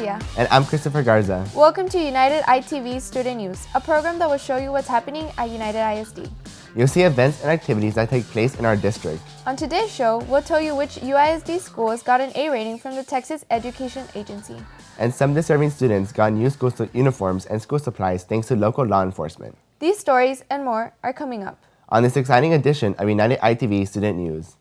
Garcia. And I'm Christopher Garza. Welcome to United ITV Student News, a program that will show you what's happening at United ISD. You'll see events and activities that take place in our district. On today's show, we'll tell you which UISD schools got an A rating from the Texas Education Agency. And some deserving students got new school uniforms and school supplies thanks to local law enforcement. These stories and more are coming up on this exciting edition of United ITV Student News.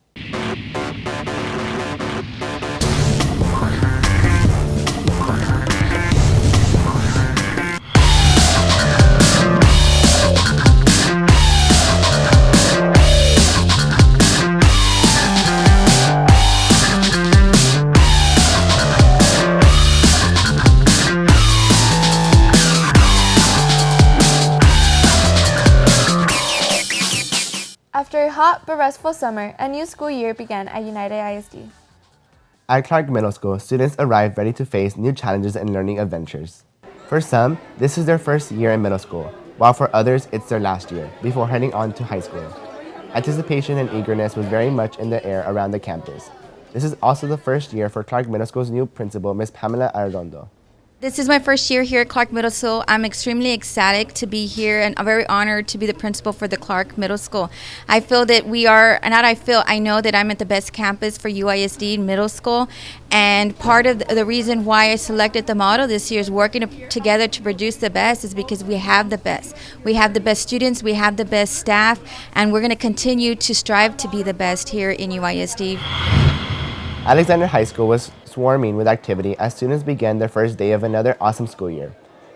After a hot but restful summer, a new school year began at United ISD. At Clark Middle School, students arrived ready to face new challenges and learning adventures. For some, this is their first year in middle school, while for others, it's their last year, before heading on to high school. Anticipation and eagerness was very much in the air around the campus. This is also the first year for Clark Middle School's new principal, Ms. Pamela Arredondo. This is my first year here at Clark Middle School. I'm extremely ecstatic to be here, and I'm very honored to be the principal for the Clark Middle School. I feel that I know that I'm at the best campus for UISD Middle School, and part of the reason why I selected the motto this year is working together to produce the best is because we have the best. We have the best students, we have the best staff, and we're going to continue to strive to be the best here in UISD. Alexander High School was swarming with activity as students began their first day of another awesome school year.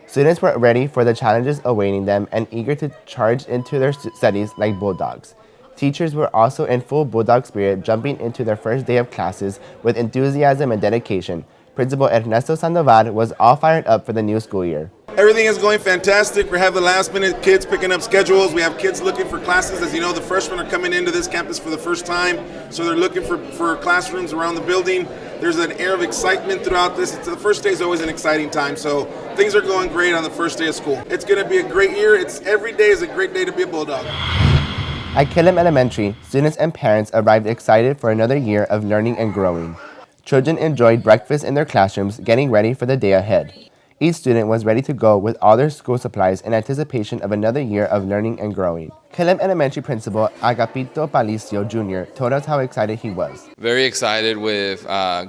Students were ready for the challenges awaiting them and eager to charge into their studies like bulldogs. Teachers were also in full bulldog spirit, jumping into their first day of classes with enthusiasm and dedication. Principal Ernesto Sandoval was all fired up for the new school year. Everything is going fantastic. We have the last minute kids picking up schedules. We have kids looking for classes. As you know, the freshmen are coming into this campus for the first time, so they're looking for classrooms around the building. There's an air of excitement throughout this. The first day is always an exciting time, so things are going great on the first day of school. It's going to be a great year. Every day is a great day to be a Bulldog. At Killam Elementary, students and parents arrived excited for another year of learning and growing. Children enjoyed breakfast in their classrooms, getting ready for the day ahead. Each student was ready to go with all their school supplies in anticipation of another year of learning and growing. Killam Elementary Principal Agapito Palicio Jr. told us how excited he was. Very excited with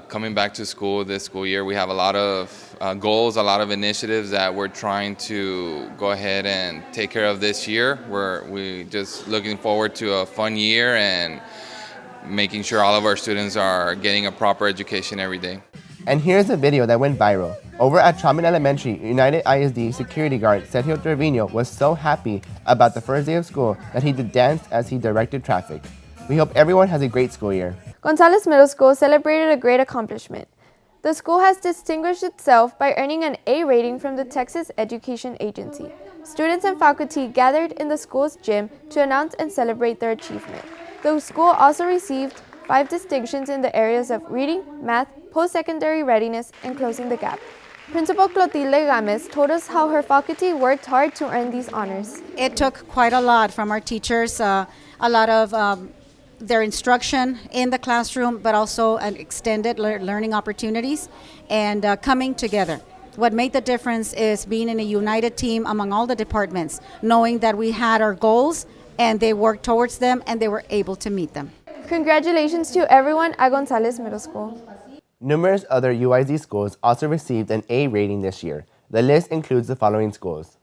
coming back to school this school year. We have a lot of goals, a lot of initiatives that we're trying to go ahead and take care of this year. We're just looking forward to a fun year and making sure all of our students are getting a proper education every day. And here's a video that went viral. Over at Traumon Elementary, United ISD security guard Sergio Trevino was so happy about the first day of school that he did dance as he directed traffic. We hope everyone has a great school year. Gonzales Middle School celebrated a great accomplishment. The school has distinguished itself by earning an A rating from the Texas Education Agency. Students and faculty gathered in the school's gym to announce and celebrate their achievement. The school also received 5 distinctions in the areas of reading, math, post-secondary readiness, and closing the gap. Principal Clotilde Games told us how her faculty worked hard to earn these honors. It took quite a lot from our teachers, a lot of their instruction in the classroom, but also an extended learning opportunities and coming together. What made the difference is being in a united team among all the departments, knowing that we had our goals and they worked towards them and they were able to meet them. Congratulations to everyone at Gonzales Middle School. Numerous other UISD schools also received an A rating this year. The list includes the following schools: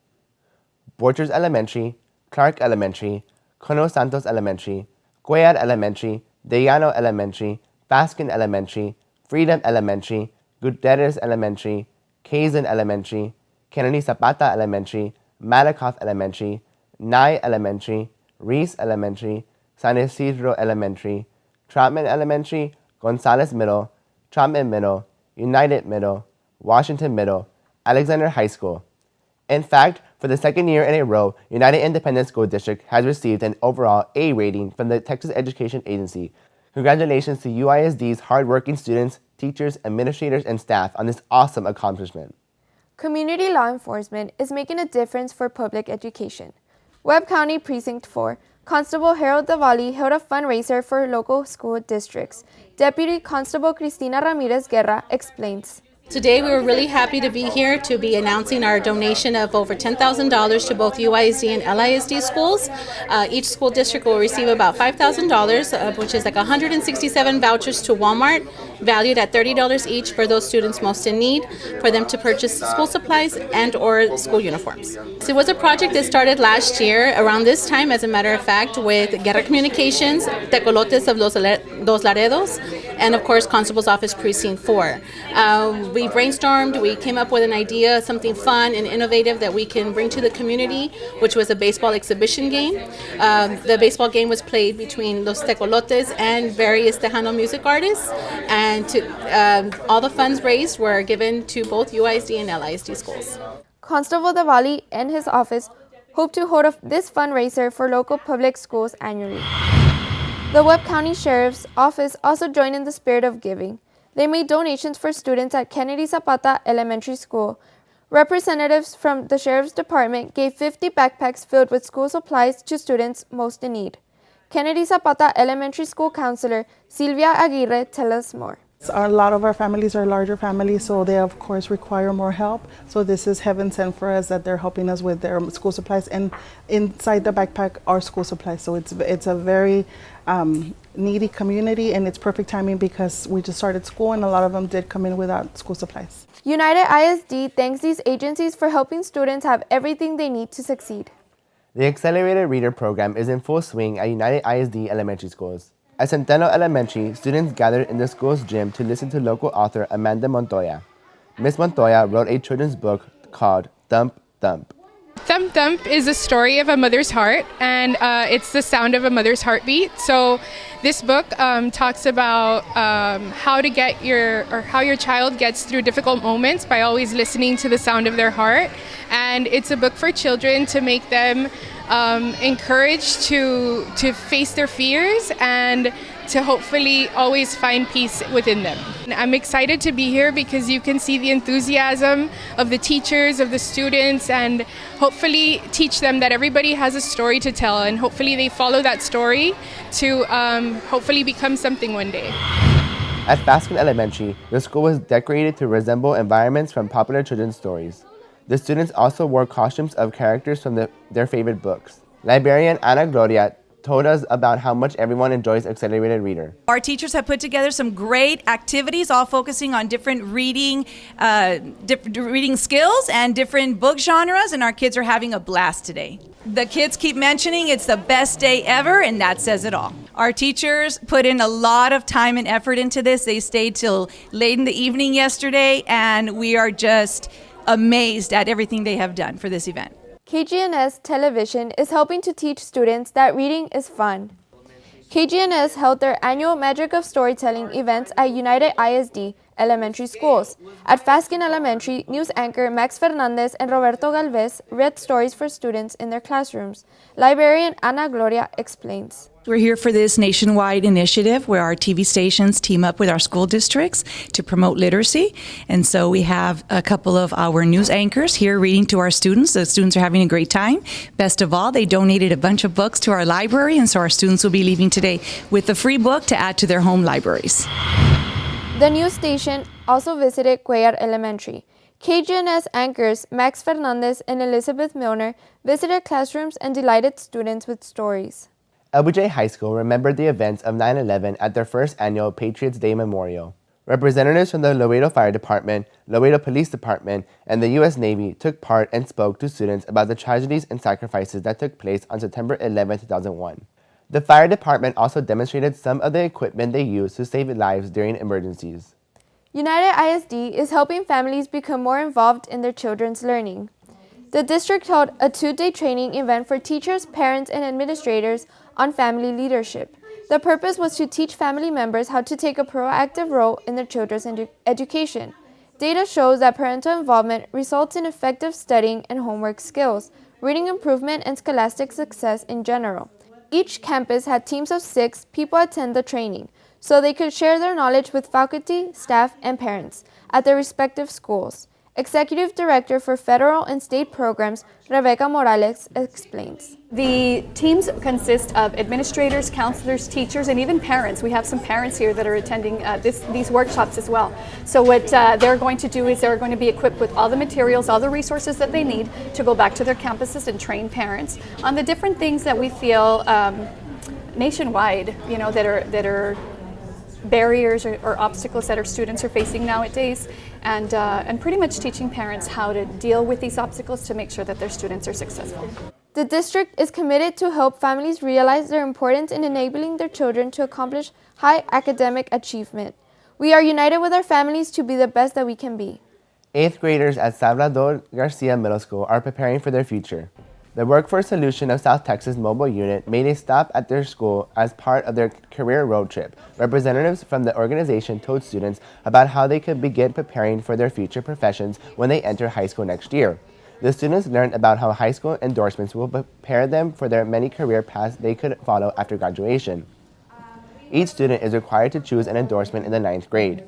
Borchers Elementary, Clark Elementary, Cono Santos Elementary, Cuellar Elementary, De Llano Elementary, Baskin Elementary, Freedom Elementary, Gutierrez Elementary, Kazan Elementary, Kennedy Zapata Elementary, Malakoff Elementary, Nye Elementary, Reese Elementary, San Isidro Elementary, Troutman Elementary, Gonzales Middle, Troutman Middle, United Middle, Washington Middle, Alexander High School. In fact, for the second year in a row, United Independent School District has received an overall A rating from the Texas Education Agency. Congratulations to UISD's hardworking students, teachers, administrators, and staff on this awesome accomplishment. Community law enforcement is making a difference for public education. Webb County Precinct 4 Constable Harold Davali held a fundraiser for local school districts. Deputy Constable Cristina Ramirez Guerra explains. Today we were really happy to be here to be announcing our donation of over $10,000 to both UISD and LISD schools. Each school district will receive about $5,000, which is like 167 vouchers to Walmart, valued at $30 each for those students most in need, for them to purchase school supplies and or school uniforms. So it was a project that started last year around this time, as a matter of fact, with Guerra Communications, Tecolotes of Dos Laredos, and of course Constable's Office Precinct 4. We brainstormed, we came up with an idea, something fun and innovative that we can bring to the community, which was a baseball exhibition game. The baseball game was played between Los Tecolotes and various Tejano music artists, and all the funds raised were given to both UISD and LISD schools. Constable Diwali and his office hope to hold this fundraiser for local public schools annually. The Webb County Sheriff's Office also joined in the spirit of giving. They made donations for students at Kennedy Zapata Elementary School. Representatives from the Sheriff's Department gave 50 backpacks filled with school supplies to students most in need. Kennedy Zapata Elementary School counselor Silvia Aguirre tells us more. A lot of our families are larger families, so they of course require more help. So this is heaven sent for us that they're helping us with their school supplies, and inside the backpack are school supplies. So it's a very needy community, and it's perfect timing because we just started school and a lot of them did come in without school supplies. United ISD thanks these agencies for helping students have everything they need to succeed. The Accelerated Reader program is in full swing at United ISD elementary schools. At Centeno Elementary, students gathered in the school's gym to listen to local author Amanda Montoya. Miss Montoya wrote a children's book called Thump Thump. Thump Thump is a story of a mother's heart, and it's the sound of a mother's heartbeat. So this book talks about how your child gets through difficult moments by always listening to the sound of their heart. And it's a book for children to make them encouraged to face their fears and to hopefully always find peace within them. I'm excited to be here because you can see the enthusiasm of the teachers, of the students, and hopefully teach them that everybody has a story to tell, and hopefully they follow that story to hopefully become something one day. At Faskin Elementary, the school was decorated to resemble environments from popular children's stories. The students also wore costumes of characters from their favorite books. Librarian Ana Gloria told us about how much everyone enjoys Accelerated Reader. Our teachers have put together some great activities, all focusing on different reading skills and different book genres, and our kids are having a blast today. The kids keep mentioning it's the best day ever, and that says it all. Our teachers put in a lot of time and effort into this. They stayed till late in the evening yesterday, and we are just amazed at everything they have done for this event. KGNS Television is helping to teach students that reading is fun. KGNS held their annual Magic of Storytelling events at United ISD elementary schools. At Faskin Elementary, news anchor Max Fernandez and Roberto Galvez read stories for students in their classrooms. Librarian Ana Gloria explains. We're here for this nationwide initiative where our TV stations team up with our school districts to promote literacy. And so we have a couple of our news anchors here reading to our students. The students are having a great time. Best of all, they donated a bunch of books to our library, and so our students will be leaving today with a free book to add to their home libraries. The news station also visited Cuellar Elementary. KGNS anchors Max Fernandez and Elizabeth Milner visited classrooms and delighted students with stories. LBJ High School remembered the events of 9/11 at their first annual Patriots Day Memorial. Representatives from the Laredo Fire Department, Laredo Police Department, and the U.S. Navy took part and spoke to students about the tragedies and sacrifices that took place on September 11, 2001. The fire department also demonstrated some of the equipment they use to save lives during emergencies. United ISD is helping families become more involved in their children's learning. The district held a 2-day training event for teachers, parents, and administrators on family leadership. The purpose was to teach family members how to take a proactive role in their children's education. Data shows that parental involvement results in effective studying and homework skills, reading improvement, and scholastic success in general. Each campus had teams of 6 people attend the training, so they could share their knowledge with faculty, staff, and parents at their respective schools. Executive Director for Federal and State Programs, Rebecca Morales, explains. The teams consist of administrators, counselors, teachers, and even parents. We have some parents here that are attending these workshops as well. So what they're going to do is they're going to be equipped with all the materials, all the resources that they need to go back to their campuses and train parents on the different things that we feel nationwide, that are barriers or obstacles that our students are facing nowadays, and pretty much teaching parents how to deal with these obstacles to make sure that their students are successful. The district is committed to help families realize their importance in enabling their children to accomplish high academic achievement. We are united with our families to be the best that we can be. 8th graders at Salvador Garcia Middle School are preparing for their future. The Workforce Solution of South Texas Mobile Unit made a stop at their school as part of their career road trip. Representatives from the organization told students about how they could begin preparing for their future professions when they enter high school next year. The students learned about how high school endorsements will prepare them for their many career paths they could follow after graduation. Each student is required to choose an endorsement in the 9th grade.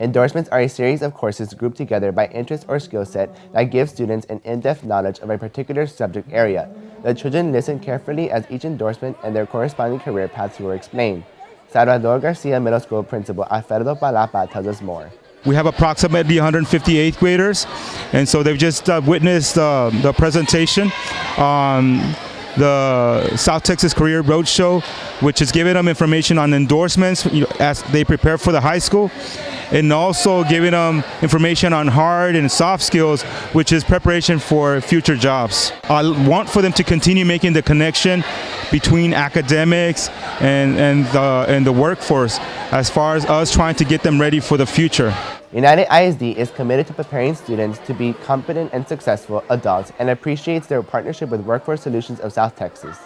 Endorsements are a series of courses grouped together by interest or skill set that give students an in-depth knowledge of a particular subject area. The children listen carefully as each endorsement and their corresponding career paths were explained. Salvador Garcia Middle School Principal Alfredo Palapa tells us more. We have approximately 150 8th graders, and so they've just witnessed the presentation on the South Texas Career Roadshow, which is giving them information on endorsements as they prepare for the high school, and also giving them information on hard and soft skills, which is preparation for future jobs. I want for them to continue making the connection between academics and the workforce as far as us trying to get them ready for the future. United ISD is committed to preparing students to be competent and successful adults and appreciates their partnership with Workforce Solutions of South Texas.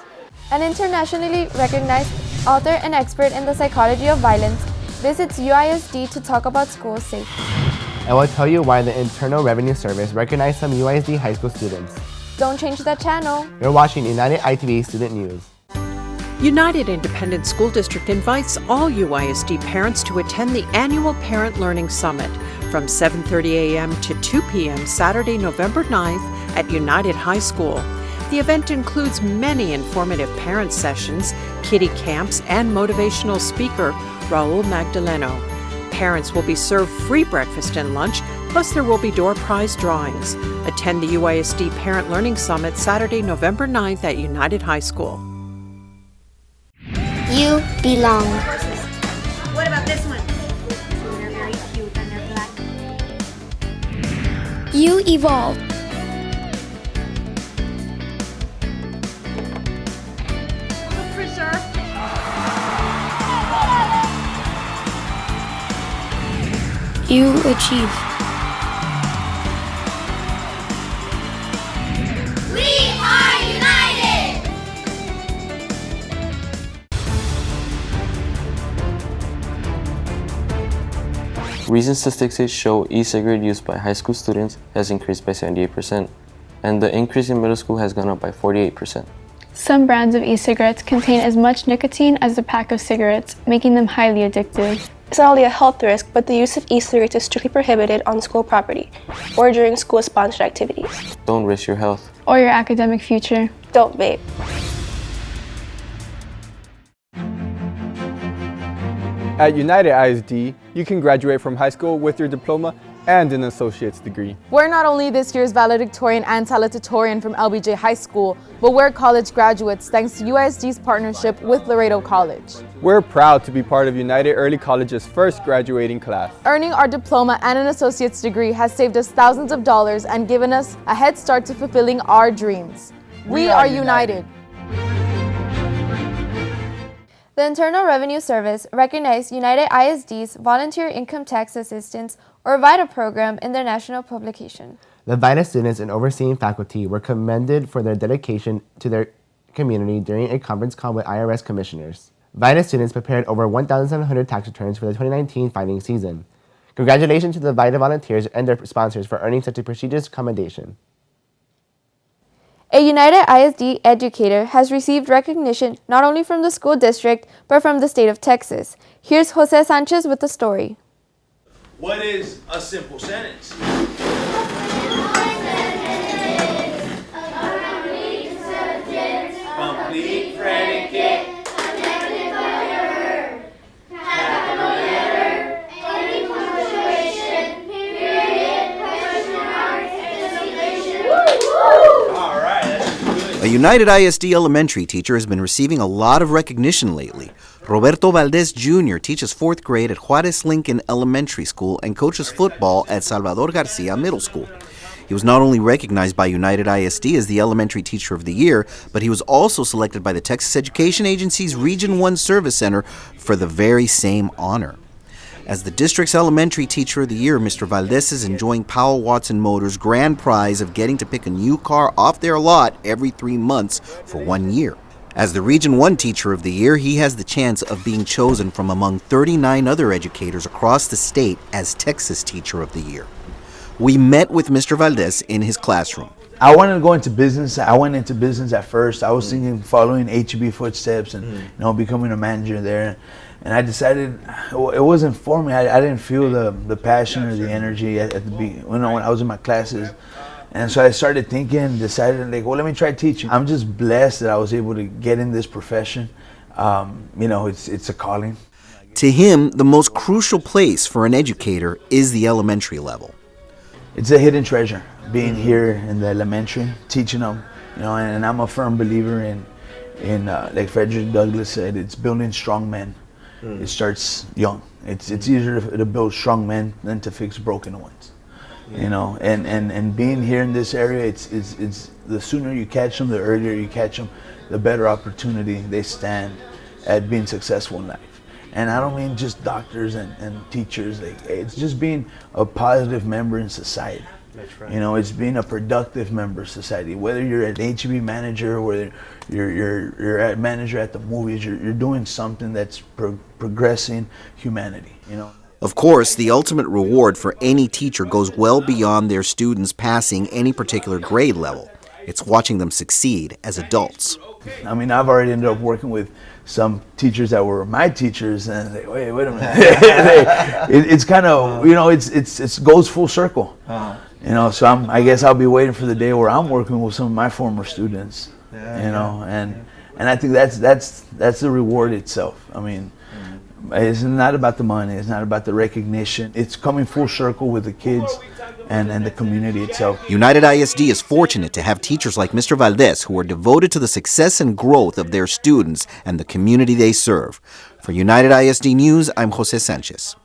An internationally recognized author and expert in the psychology of violence visits UISD to talk about school safety. I will tell you why the Internal Revenue Service recognized some UISD high school students. Don't change that channel. You're watching United ITV Student News. United Independent School District invites all UISD parents to attend the annual Parent Learning Summit from 7:30 a.m. to 2 p.m. Saturday, November 9th at United High School. The event includes many informative parent sessions, kiddie camps, and motivational speaker Raul Magdaleno. Parents will be served free breakfast and lunch, plus there will be door prize drawings. Attend the UISD Parent Learning Summit Saturday, November 9th at United High School. You belong. What about this one? They're very cute and they're black. You evolve. Look preserved. You achieve. We are united! Recent statistics show e-cigarette use by high school students has increased by 78%, and the increase in middle school has gone up by 48%. Some brands of e-cigarettes contain as much nicotine as a pack of cigarettes, making them highly addictive. It's not only a health risk, but the use of e-cigarettes is strictly prohibited on school property or during school-sponsored activities. Don't risk your health. Or your academic future. Don't vape. At United ISD, you can graduate from high school with your diploma and an associate's degree. We're not only this year's valedictorian and salutatorian from LBJ High School, but we're college graduates thanks to UISD's partnership with Laredo College. We're proud to be part of United Early College's first graduating class. Earning our diploma and an associate's degree has saved us thousands of dollars and given us a head start to fulfilling our dreams. We are united. The Internal Revenue Service recognized United ISD's Volunteer Income Tax Assistance, or VITA program, in their national publication. The VITA students and overseeing faculty were commended for their dedication to their community during a conference call with IRS commissioners. VITA students prepared over 1,700 tax returns for the 2019 filing season. Congratulations to the VITA volunteers and their sponsors for earning such a prestigious commendation. A United ISD educator has received recognition not only from the school district, but from the state of Texas. Here's Jose Sanchez with the story. What is a simple sentence? A United ISD elementary teacher has been receiving a lot of recognition lately. Roberto Valdez Jr. teaches 4th grade at Juarez Lincoln Elementary School and coaches football at Salvador Garcia Middle School. He was not only recognized by United ISD as the Elementary Teacher of the Year, but he was also selected by the Texas Education Agency's Region 1 Service Center for the very same honor. As the district's Elementary Teacher of the Year, Mr. Valdez is enjoying Powell Watson Motors' grand prize of getting to pick a new car off their lot every 3 months for 1 year. As the Region 1 Teacher of the Year, he has the chance of being chosen from among 39 other educators across the state as Texas Teacher of the Year. We met with Mr. Valdez in his classroom. I wanted to go into business. I went into business at first. I was thinking following HEB footsteps and becoming a manager there. And I decided it wasn't for me. I didn't feel the passion or the energy at the beginning, when I was in my classes. And so I started thinking, decided let me try teaching. I'm just blessed that I was able to get in this profession. It's a calling. To him, the most crucial place for an educator is the elementary level. It's a hidden treasure, being here in the elementary, teaching them, and I'm a firm believer in like Frederick Douglass said, it's building strong men. It starts young. It's easier to build strong men than to fix broken ones. And being here in this area, it's the sooner you catch them, the earlier you catch them, the better opportunity they stand at being successful in life. And I don't mean just doctors and teachers. It's just being a positive member in society. That's right. It's being a productive member of society. Whether you're an HEB manager, whether you're a manager at the movies, you're doing something that's progressing humanity. Of course, the ultimate reward for any teacher goes well beyond their students passing any particular grade level. It's watching them succeed as adults. I mean, I've already ended up working with some teachers that were my teachers, and they, wait a minute. It's kind of, it goes full circle. So I guess I'll be waiting for the day where I'm working with some of my former students. And I think that's the reward itself. I mean, it's not about the money. It's not about the recognition. It's coming full circle with the kids and the community itself. United ISD is fortunate to have teachers like Mr. Valdez who are devoted to the success and growth of their students and the community they serve. For United ISD News, I'm Jose Sanchez.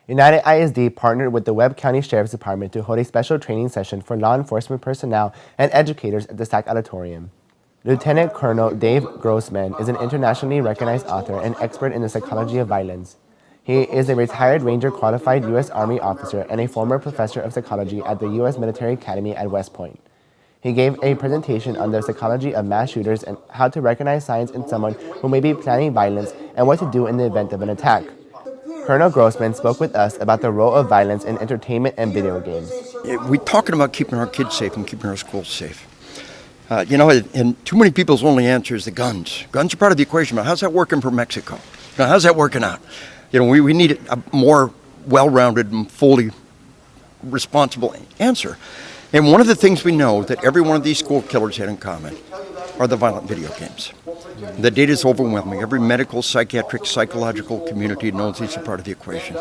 United ISD partnered with the Webb County Sheriff's Department to hold a special training session for law enforcement personnel and educators at the SAC Auditorium. Lieutenant Colonel Dave Grossman is an internationally recognized author and expert in the psychology of violence. He is a retired Ranger qualified U.S. Army officer and a former professor of psychology at the U.S. Military Academy at West Point. He gave a presentation on the psychology of mass shooters and how to recognize signs in someone who may be planning violence and what to do in the event of an attack. Colonel Grossman spoke with us about the role of violence in entertainment and video games. We're talking about keeping our kids safe and keeping our schools safe. And too many people's only answer is the guns. Guns are part of the equation, but how's that working for Mexico? How's that working out? We need a more well-rounded and fully responsible answer. And one of the things we know that every one of these school killers had in common are the violent video games. The data is overwhelming. Every medical, psychiatric, psychological community knows these are part of the equation.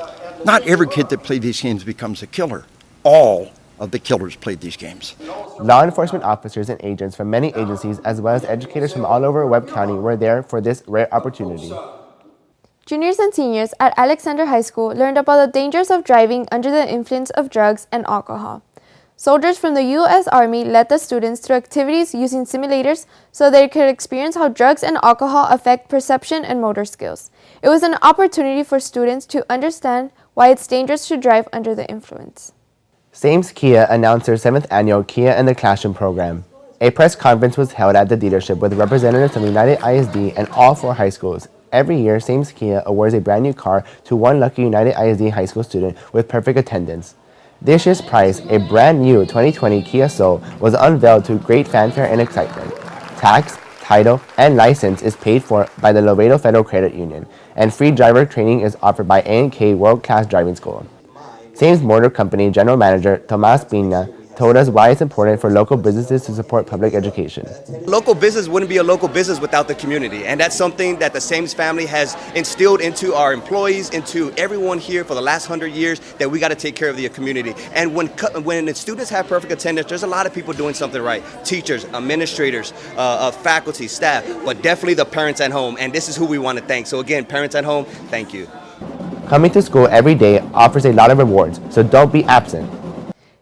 Not every kid that plays these games becomes a killer. All of the killers played these games. Law enforcement officers and agents from many agencies, as well as educators from all over Webb County, were there for this rare opportunity. Juniors and seniors at Alexander High School learned about the dangers of driving under the influence of drugs and alcohol. Soldiers from the U.S. Army led the students through activities using simulators so they could experience how drugs and alcohol affect perception and motor skills. It was an opportunity for students to understand why it's dangerous to drive under the influence. Sames Kia announced their 7th annual Kia in the Classroom program. A press conference was held at the dealership with representatives from United ISD and all 4 high schools. Every year, Sames Kia awards a brand new car to one lucky United ISD high school student with perfect attendance. This year's prize, a brand new 2020 Kia Soul, was unveiled to great fanfare and excitement. Tax, title, and license is paid for by the Laredo Federal Credit Union, and free driver training is offered by A&K World Class Driving School. Sames Motor Company General Manager Tomas Pina told us why it's important for local businesses to support public education. Local business wouldn't be a local business without the community, and that's something that the Sames family has instilled into our employees, into everyone here for the last 100 years, that we got to take care of the community. And when the students have perfect attendance, there's a lot of people doing something right. Teachers, administrators, faculty, staff, but definitely the parents at home, and this is who we want to thank. So again, parents at home, thank you. Coming to school every day offers a lot of rewards, so don't be absent.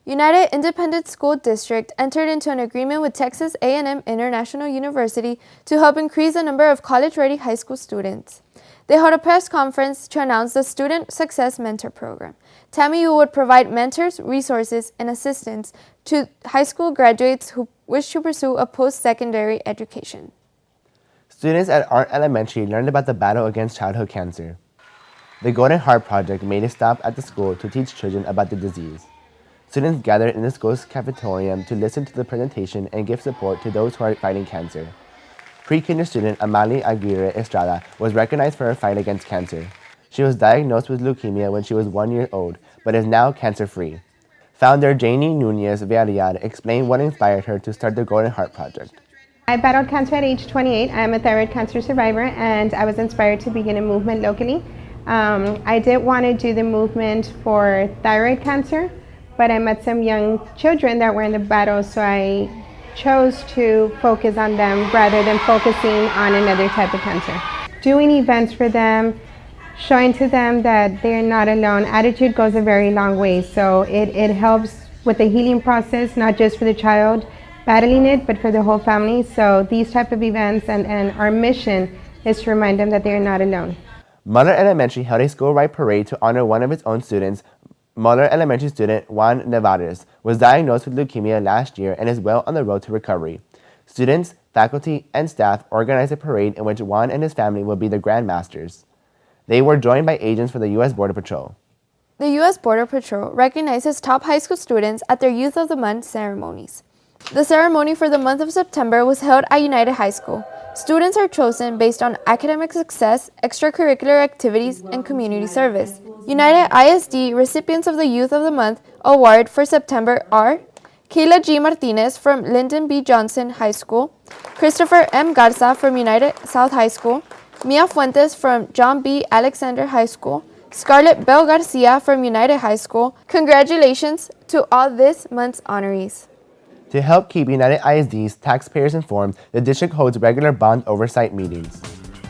United Independent School District entered into an agreement with Texas A&M International University to help increase the number of college-ready high school students. They held a press conference to announce the Student Success Mentor Program. TAMU would provide mentors, resources, and assistance to high school graduates who wish to pursue a post-secondary education. Students at Art Elementary learned about the battle against childhood cancer. The Golden Heart Project made a stop at the school to teach children about the disease. Students gathered in the school's cafeteria to listen to the presentation and give support to those who are fighting cancer. Pre-kinder student Amalie Aguirre Estrada was recognized for her fight against cancer. She was diagnosed with leukemia when she was 1 year old, but is now cancer-free. Founder Janie Nunez Villarreal explained what inspired her to start the Golden Heart Project. I battled cancer at age 28. I am a thyroid cancer survivor, and I was inspired to begin a movement locally. I did want to do the movement for thyroid cancer, but I met some young children that were in the battle, so I chose to focus on them rather than focusing on another type of cancer. Doing events for them, showing to them that they're not alone. Attitude goes a very long way, so it helps with the healing process, not just for the child battling it, but for the whole family. So these type of events and our mission is to remind them that they're not alone. Muller Elementary held a school-wide parade to honor one of its own students. Muller Elementary student Juan Nevares was diagnosed with leukemia last year and is well on the road to recovery. Students, faculty, and staff organized a parade in which Juan and his family will be the Grand Masters. They were joined by agents for the U.S. Border Patrol. The U.S. Border Patrol recognizes top high school students at their Youth of the Month ceremonies. The ceremony for the month of September was held at United High School. Students are chosen based on academic success, extracurricular activities, and community service. United ISD recipients of the Youth of the Month award for September are Kayla G. Martinez from Lyndon B. Johnson High School, Christopher M. Garza from United South High School, Mia Fuentes from John B. Alexander High School, Scarlett Bell Garcia from United High School. Congratulations to all this month's honorees. To help keep United ISD's taxpayers informed, the district holds regular bond oversight meetings.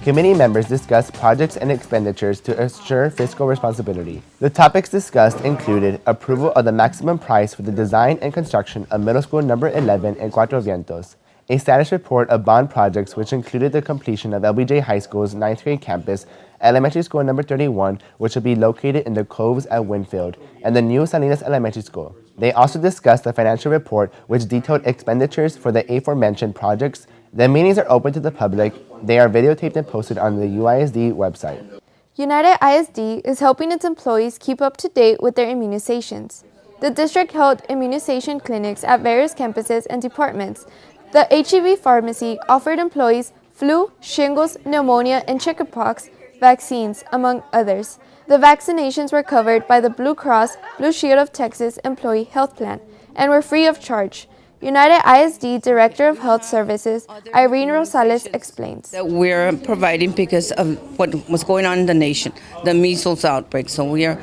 Committee members discuss projects and expenditures to assure fiscal responsibility. The topics discussed included approval of the maximum price for the design and construction of Middle School Number 11 in Cuatro Vientos, a status report of bond projects which included the completion of LBJ High School's 9th grade campus, Elementary School Number 31, which will be located in the Coves at Winfield, and the new Salinas Elementary School. They also discussed the financial report, which detailed expenditures for the aforementioned projects. The meetings are open to the public. They are videotaped and posted on the UISD website. United ISD is helping its employees keep up to date with their immunizations. The district held immunization clinics at various campuses and departments. The HEV pharmacy offered employees flu, shingles, pneumonia, and chickenpox vaccines, among others. The vaccinations were covered by the Blue Cross Blue Shield of Texas Employee Health Plan and were free of charge. United ISD Director of Health Services, Irene Rosales, explains. That we're providing because of what was going on in the nation, the measles outbreak. So we are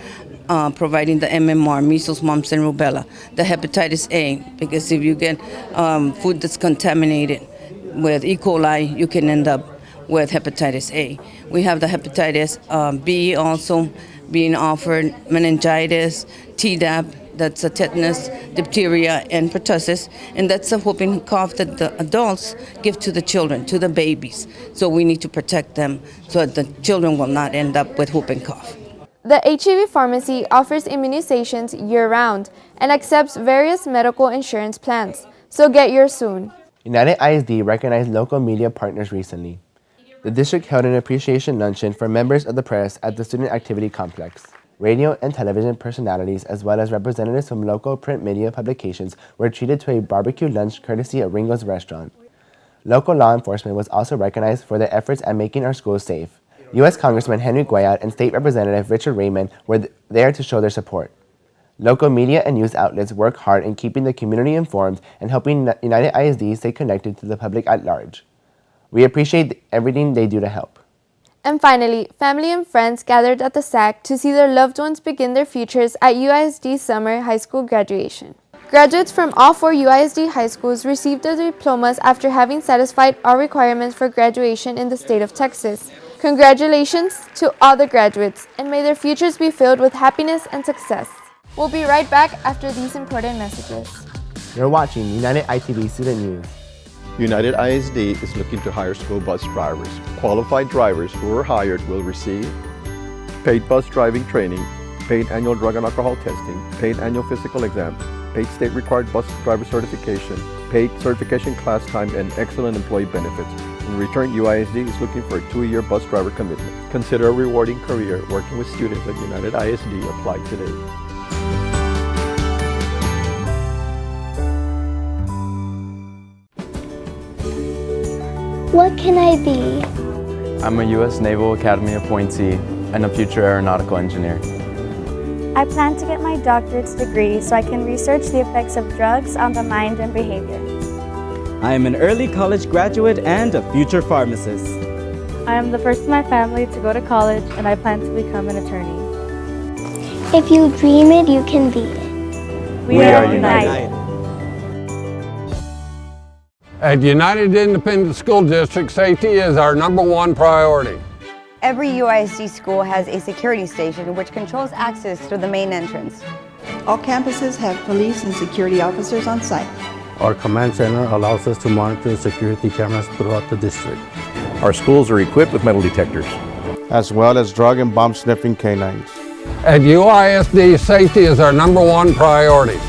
providing the MMR, measles, mumps, and rubella, the hepatitis A, because if you get food that's contaminated with E. coli, you can end up with hepatitis A. We have the hepatitis B also being offered, meningitis, Tdap, that's a tetanus, diphtheria, and pertussis, and that's a whooping cough that the adults give to the children, to the babies. So we need to protect them so that the children will not end up with whooping cough. The HEV pharmacy offers immunizations year-round and accepts various medical insurance plans, so get yours soon. United ISD recognized local media partners recently. The district held an appreciation luncheon for members of the press at the Student Activity Complex. Radio and television personalities, as well as representatives from local print media publications, were treated to a barbecue lunch courtesy of Ringo's Restaurant. Local law enforcement was also recognized for their efforts at making our schools safe. U.S. Congressman Henry Guayat and State Representative Richard Raymond were there to show their support. Local media and news outlets work hard in keeping the community informed and helping United ISD stay connected to the public at large. We appreciate everything they do to help. And finally, family and friends gathered at the SAC to see their loved ones begin their futures at UISD summer high school graduation. Graduates from all 4 UISD high schools received their diplomas after having satisfied all requirements for graduation in the state of Texas. Congratulations to all the graduates, and may their futures be filled with happiness and success. We'll be right back after these important messages. You're watching United ITV Student News. United ISD is looking to hire school bus drivers. Qualified drivers who are hired will receive paid bus driving training, paid annual drug and alcohol testing, paid annual physical exam, paid state required bus driver certification, paid certification class time, and excellent employee benefits. In return, UISD is looking for a 2-year bus driver commitment. Consider a rewarding career working with students at United ISD. Apply today. What can I be? I'm a U.S. Naval Academy appointee and a future aeronautical engineer. I plan to get my doctorate's degree so I can research the effects of drugs on the mind and behavior. I am an early college graduate and a future pharmacist. I am the first in my family to go to college, and I plan to become an attorney. If you dream it, you can be it. We are united. At United Independent School District, safety is our #1 priority. Every UISD school has a security station which controls access to the main entrance. All campuses have police and security officers on site. Our command center allows us to monitor security cameras throughout the district. Our schools are equipped with metal detectors, as well as drug and bomb sniffing canines. At UISD, safety is our #1 priority.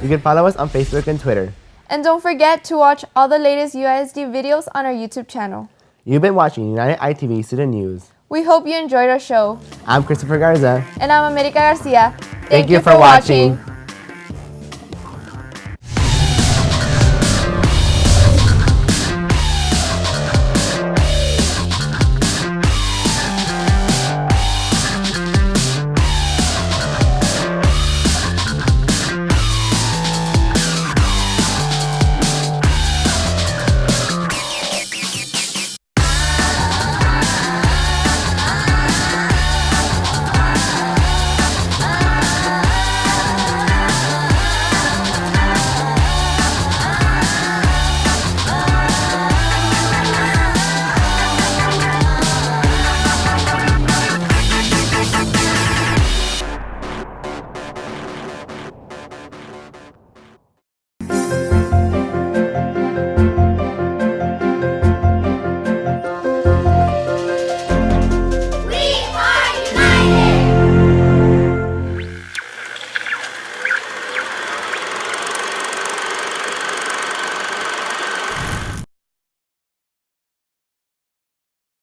You can follow us on Facebook and Twitter. And don't forget to watch all the latest UISD videos on our YouTube channel. You've been watching United ITV Student News. We hope you enjoyed our show. I'm Christopher Garza. And I'm America Garcia. Thank you for watching.